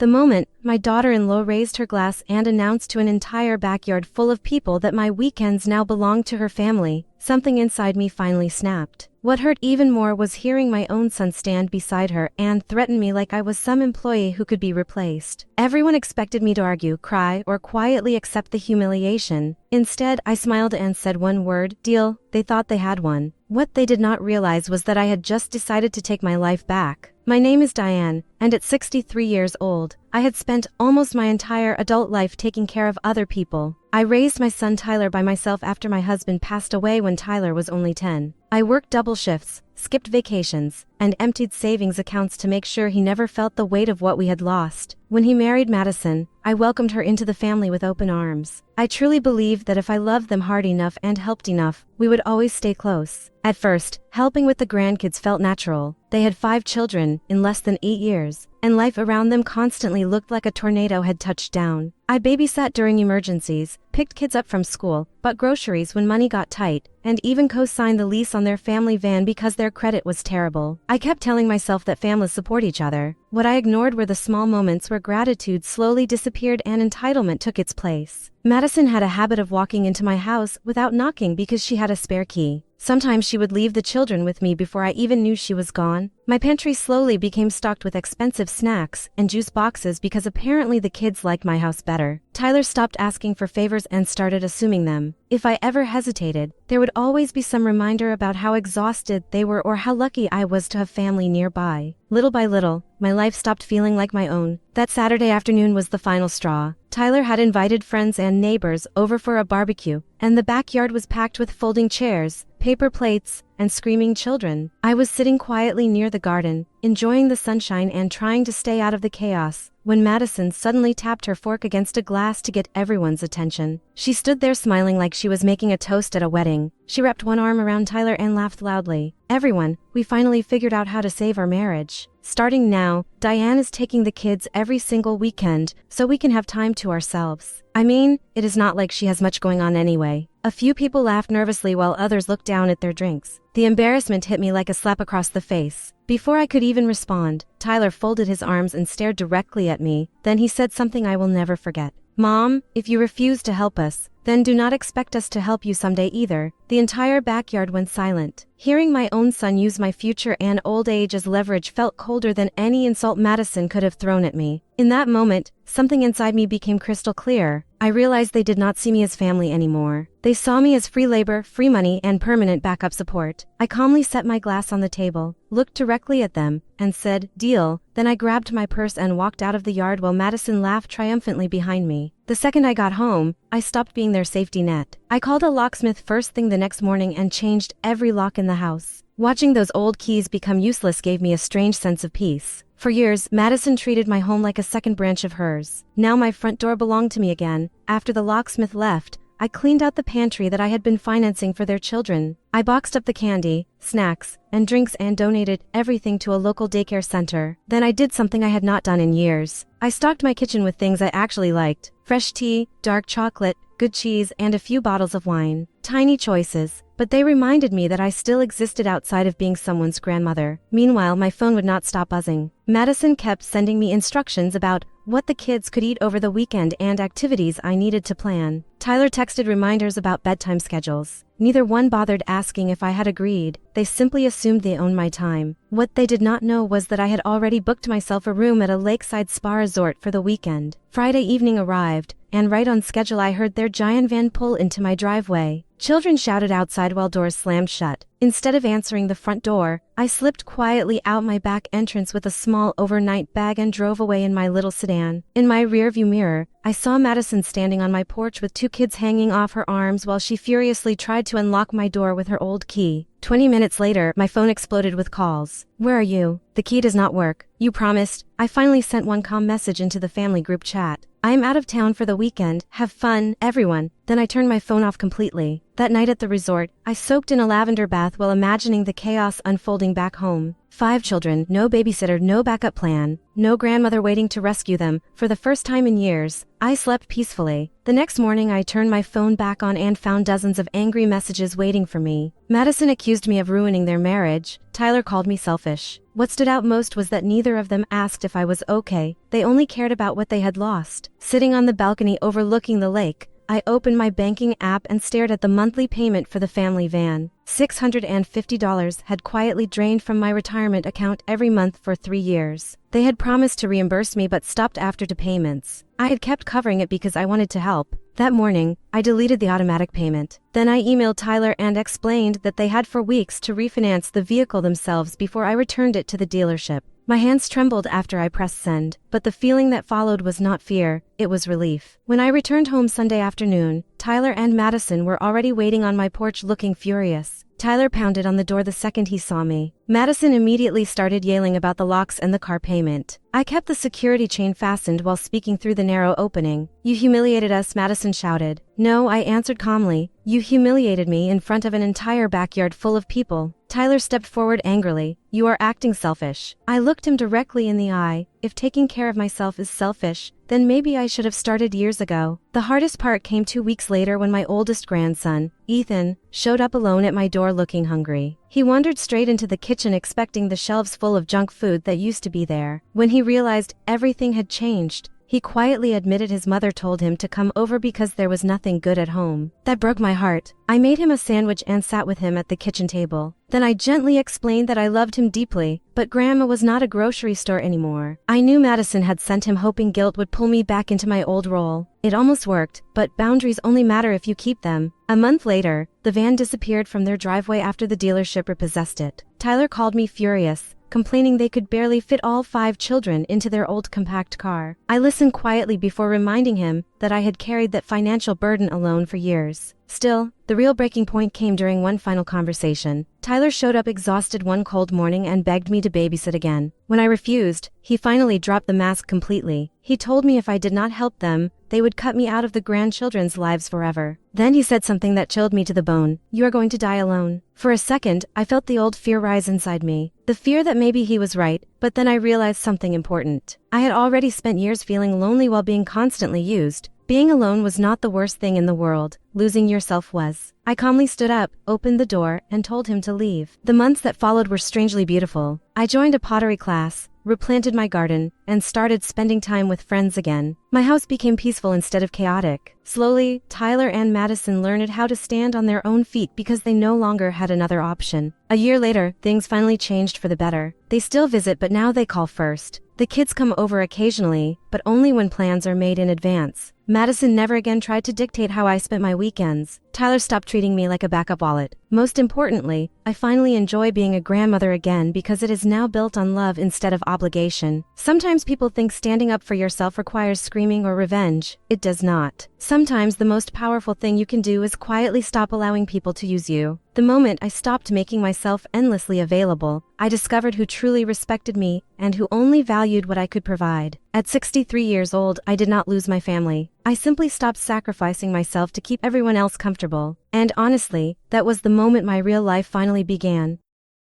The moment, my daughter-in-law raised her glass and announced to an entire backyard full of people that my weekends now belonged to her family, something inside me finally snapped. What hurt even more was hearing my own son stand beside her and threaten me like I was some employee who could be replaced. Everyone expected me to argue, cry, or quietly accept the humiliation. Instead, I smiled and said one word, deal. They thought they had one. What they did not realize was that I had just decided to take my life back. My name is Diane, and at 63 years old, I had spent almost my entire adult life taking care of other people. I raised my son Tyler by myself after my husband passed away when Tyler was only 10. I worked double shifts, skipped vacations, and emptied savings accounts to make sure he never felt the weight of what we had lost. When he married Madison, I welcomed her into the family with open arms. I truly believed that if I loved them hard enough and helped enough, we would always stay close. At first, helping with the grandkids felt natural. They had 5 children in less than 8 years, and life around them constantly looked like a tornado had touched down. I babysat during emergencies, picked kids up from school, bought groceries when money got tight, and even co-signed the lease on their family van because their credit was terrible. I kept telling myself that families support each other. What I ignored were the small moments where gratitude slowly disappeared and entitlement took its place. Madison had a habit of walking into my house without knocking because she had a spare key. Sometimes she would leave the children with me before I even knew she was gone. My pantry slowly became stocked with expensive snacks and juice boxes because apparently the kids liked my house better. Tyler stopped asking for favors and started assuming them. If I ever hesitated, there would always be some reminder about how exhausted they were or how lucky I was to have family nearby. Little by little, my life stopped feeling like my own. That Saturday afternoon was the final straw. Tyler had invited friends and neighbors over for a barbecue, and the backyard was packed with folding chairs, paper plates, and screaming children. I was sitting quietly near the garden, enjoying the sunshine and trying to stay out of the chaos, when Madison suddenly tapped her fork against a glass to get everyone's attention. She stood there smiling like she was making a toast at a wedding. She wrapped one arm around Tyler and laughed loudly. Everyone, we finally figured out how to save our marriage. Starting now, Diane is taking the kids every single weekend, so we can have time to ourselves. I mean, it is not like she has much going on anyway. A few people laughed nervously while others looked down at their drinks. The embarrassment hit me like a slap across the face. Before I could even respond, Tyler folded his arms and stared directly at me. Then he said something I will never forget. Mom, if you refuse to help us, then do not expect us to help you someday either. The entire backyard went silent. Hearing my own son use my future and old age as leverage felt colder than any insult Madison could have thrown at me. In that moment, something inside me became crystal clear. I realized they did not see me as family anymore. They saw me as free labor, free money, and permanent backup support. I calmly set my glass on the table, looked directly at them, and said, "Deal." Then I grabbed my purse and walked out of the yard while Madison laughed triumphantly behind me. The second I got home, I stopped being their safety net. I called a locksmith first thing the next morning and changed every lock in the house. Watching those old keys become useless gave me a strange sense of peace. For years, Madison treated my home like a second branch of hers. Now my front door belonged to me again. After the locksmith left, I cleaned out the pantry that I had been financing for their children. I boxed up the candy, snacks, and drinks and donated everything to a local daycare center. Then I did something I had not done in years. I stocked my kitchen with things I actually liked: fresh tea, dark chocolate, good cheese, and a few bottles of wine. Tiny choices, but they reminded me that I still existed outside of being someone's grandmother. Meanwhile, my phone would not stop buzzing. Madison kept sending me instructions about what the kids could eat over the weekend and activities I needed to plan. Tyler texted reminders about bedtime schedules. Neither one bothered asking if I had agreed. They simply assumed they owned my time. What they did not know was that I had already booked myself a room at a lakeside spa resort for the weekend. Friday evening arrived, and right on schedule I heard their giant van pull into my driveway. Children shouted outside while doors slammed shut. Instead of answering the front door, I slipped quietly out my back entrance with a small overnight bag and drove away in my little sedan. In my rearview mirror, I saw Madison standing on my porch with 2 kids hanging off her arms while she furiously tried to unlock my door with her old key. 20 minutes later, my phone exploded with calls. "Where are you? The key does not work. You promised." I finally sent one calm message into the family group chat. "I am out of town for the weekend. Have fun, everyone." Then I turned my phone off completely. That night at the resort, I soaked in a lavender bath while imagining the chaos unfolding back home. 5 children, no babysitter, no backup plan, no grandmother waiting to rescue them. For the first time in years, I slept peacefully. The next morning I turned my phone back on and found dozens of angry messages waiting for me. Madison accused me of ruining their marriage. Tyler called me selfish. What stood out most was that neither of them asked if I was okay. They only cared about what they had lost. Sitting on the balcony overlooking the lake, I opened my banking app and stared at the monthly payment for the family van. $650 had quietly drained from my retirement account every month for 3 years. They had promised to reimburse me but stopped after 2 payments. I had kept covering it because I wanted to help. That morning, I deleted the automatic payment. Then I emailed Tyler and explained that they had for weeks to refinance the vehicle themselves before I returned it to the dealership. My hands trembled after I pressed send, but the feeling that followed was not fear, it was relief. When I returned home Sunday afternoon, Tyler and Madison were already waiting on my porch looking furious. Tyler pounded on the door the second he saw me. Madison immediately started yelling about the locks and the car payment. I kept the security chain fastened while speaking through the narrow opening. "You humiliated us," Madison shouted. "No," I answered calmly. "You humiliated me in front of an entire backyard full of people." Tyler stepped forward angrily. "You are acting selfish." I looked him directly in the eye. If taking care of myself is selfish, then maybe I should have started years ago. The hardest part came 2 weeks later when my oldest grandson, Ethan, showed up alone at my door looking hungry. He wandered straight into the kitchen expecting the shelves full of junk food that used to be there. When he realized everything had changed, he quietly admitted his mother told him to come over because there was nothing good at home. That broke my heart. I made him a sandwich and sat with him at the kitchen table. Then I gently explained that I loved him deeply, but Grandma was not a grocery store anymore. I knew Madison had sent him hoping guilt would pull me back into my old role. It almost worked, but boundaries only matter if you keep them. A month later, the van disappeared from their driveway after the dealership repossessed it. Tyler called me furious, complaining they could barely fit all 5 children into their old compact car. I listened quietly before reminding him that I had carried that financial burden alone for years. Still, the real breaking point came during one final conversation. Tyler showed up exhausted one cold morning and begged me to babysit again. When I refused, he finally dropped the mask completely. He told me if I did not help them, they would cut me out of the grandchildren's lives forever. Then he said something that chilled me to the bone. "You are going to die alone." For a second, I felt the old fear rise inside me. The fear that maybe he was right, but then I realized something important. I had already spent years feeling lonely while being constantly used. Being alone was not the worst thing in the world. Losing yourself was. I calmly stood up, opened the door, and told him to leave. The months that followed were strangely beautiful. I joined a pottery class, replanted my garden, and started spending time with friends again. My house became peaceful instead of chaotic. Slowly, Tyler and Madison learned how to stand on their own feet because they no longer had another option. A year later, things finally changed for the better. They still visit, but now they call first. The kids come over occasionally, but only when plans are made in advance. Madison never again tried to dictate how I spent my weekends. Tyler stopped treating me like a backup wallet. Most importantly, I finally enjoy being a grandmother again because it is now built on love instead of obligation. Sometimes people think standing up for yourself requires screaming or revenge. It does not. Sometimes the most powerful thing you can do is quietly stop allowing people to use you. The moment I stopped making myself endlessly available, I discovered who truly respected me and who only valued what I could provide. At 63 years old, I did not lose my family. I simply stopped sacrificing myself to keep everyone else comfortable. And honestly, that was the moment my real life finally began.